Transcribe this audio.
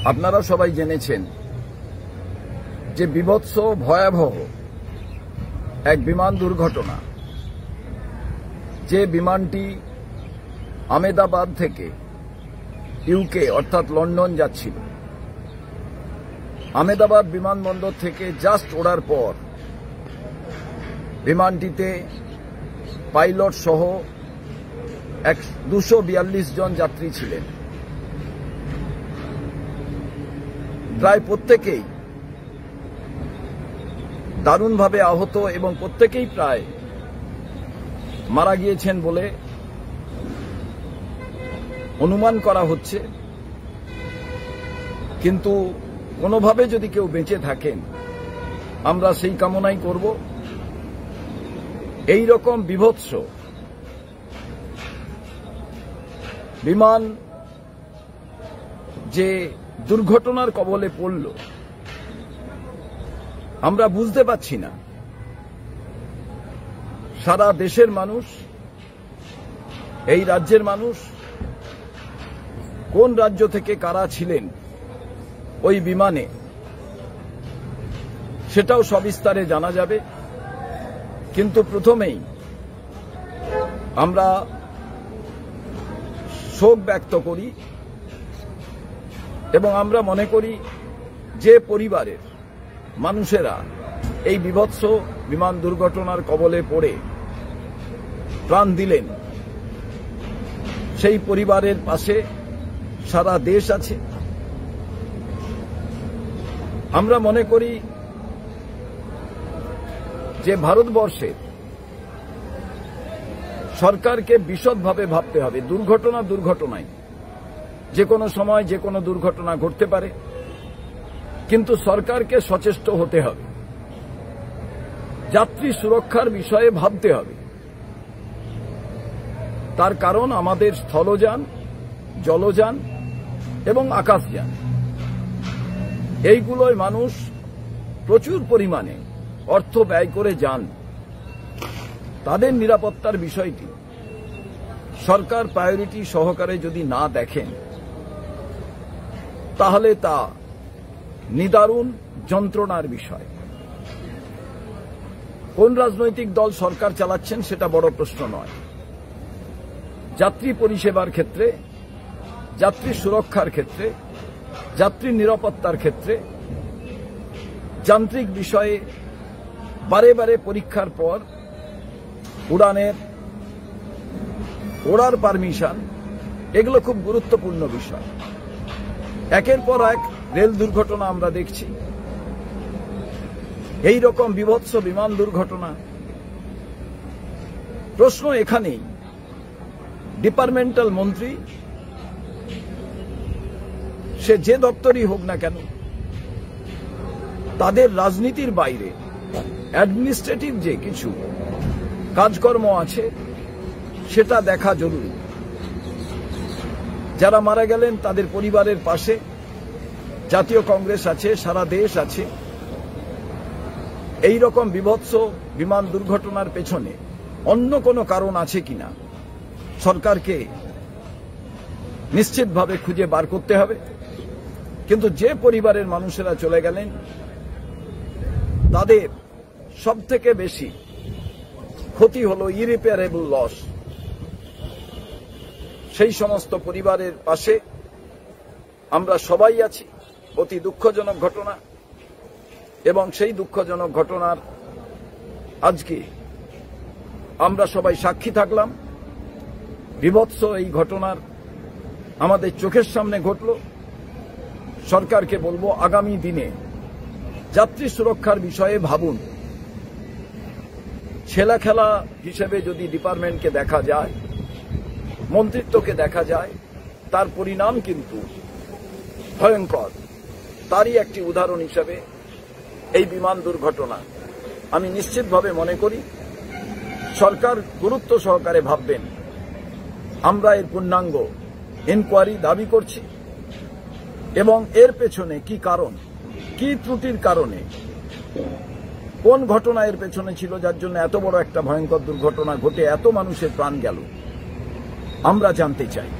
আপনারা সবাই জেনেছেন যে বিভৎস ভয়াবহ এক বিমান দুর্ঘটনা, যে বিমানটি আহমেদাবাদ থেকে ইউকে অর্থাৎ লন্ডন যাচ্ছিল। আহমেদাবাদ বিমানবন্দর থেকে জাস্ট ওড়ার পর বিমানটিতে পাইলট সহ 242 জন যাত্রী ছিলেন। প্রায় প্রত্যেকেই দারুণভাবে আহত এবং প্রত্যেকেই প্রায় মারা গিয়েছেন বলে অনুমান করা হচ্ছে। কিন্তু কোনোভাবে যদি কেউ বেঁচে থাকেন, আমরা সেই কামনাই করব। এই রকম বিভৎস বিমান যে দুর্ঘটনার কবলে পড়ল, আমরা বুঝতে পারছি না সারা দেশের মানুষ, এই রাজ্যের মানুষ, কোন রাজ্য থেকে কারা ছিলেন ওই বিমানে, সেটাও সবিস্তারে জানা যাবে। কিন্তু প্রথমেই আমরা শোক ব্যক্ত করি এবং আমরা মনে করি যে পরিবারের মানুষেরা এই বিভৎস বিমান দুর্ঘটনার কবলে পড়ে প্রাণ দিলেন, সেই পরিবারের পাশে সারা দেশ আছে। আমরা মনে করি যে ভারতবর্ষের সরকারকে বিশদভাবে ভাবতে হবে। দুর্ঘটনায় যে কোনো সময় যে কোনো দুর্ঘটনা ঘটতে পারে, কিন্তু সরকারকে সচেষ্ট হতে হবে, যাত্রী সুরক্ষার বিষয়ে ভাবতে হবে। তার কারণ আমাদের স্থলযান, জলযান এবং আকাশযান, এইগুলোয় মানুষ প্রচুর পরিমাণে অর্থ ব্যয় করে যান। তাদের নিরাপত্তার বিষয়টি সরকার প্রায়োরিটি সহকারে যদি না দেখেন, তাহলে তা নিদারুণ যন্ত্রণার বিষয়। কোন রাজনৈতিক দল সরকার চালাচ্ছেন সেটা বড় প্রশ্ন নয়। যাত্রী পরিষেবার ক্ষেত্রে, যাত্রী সুরক্ষার ক্ষেত্রে, যাত্রী নিরাপত্তার ক্ষেত্রে, যান্ত্রিক বিষয়ে বারে বারে পরীক্ষার পর ওড়ার পারমিশন, এগুলো খুব গুরুত্বপূর্ণ বিষয়। একের পর এক রেল দুর্ঘটনা আমরা দেখছি। এই রকম বিভৎস বিমান দুর্ঘটনা, প্রশ্ন এখানেই, ডিপার্টমেন্টাল মন্ত্রী, সে যে দপ্তরই হোক না কেন, তাদের রাজনীতির বাইরে অ্যাডমিনিস্ট্রেটিভ যে কিছু কাজকর্ম আছে সেটা দেখা জরুরি। যারা মারা গেলেন তাদের পরিবারের পাশে জাতীয় কংগ্রেস আছে, সারা দেশ আছে। এই রকম বিভৎস বিমান দুর্ঘটনার পেছনে অন্য কোনো কারণ আছে কিনা সরকারকে নিশ্চিতভাবে খুঁজে বার করতে হবে। কিন্তু যে পরিবারের মানুষেরা চলে গেলেন, তাদের সবথেকে বেশি ক্ষতি হল ইরিপেয়ারেবল লস। সেই সমস্ত পরিবারের পাশে আমরা সবাই আছি। অতি দুঃখজনক ঘটনা, এবং সেই দুঃখজনক ঘটনার আজকে আমরা সবাই সাক্ষী থাকলাম। বিভৎস এই ঘটনার আমাদের চোখের সামনে ঘটল। সরকারকে বলবো, আগামী দিনে যাত্রী সুরক্ষার বিষয়ে ভাবুন। ছেলেখেলা হিসেবে যদি ডিপার্টমেন্টকে দেখা যায়, মন্ত্রিত্বকে দেখা যায়, তার পরিণাম কিন্তু ভয়ঙ্কর। তারই একটি উদাহরণ হিসেবে এই বিমান দুর্ঘটনা। আমি নিশ্চিতভাবে মনে করি সরকার গুরুত্ব সহকারে ভাববেন। আমরা এর পূর্ণাঙ্গ ইনকোয়ারি দাবি করছি, এবং এর পেছনে কি কারণ, কি ত্রুটির কারণে, কোন ঘটনা এর পেছনে ছিল যার জন্য এত বড় একটা ভয়ঙ্কর দুর্ঘটনা ঘটে এত মানুষের প্রাণ গেল, আমরা জানতে চাই।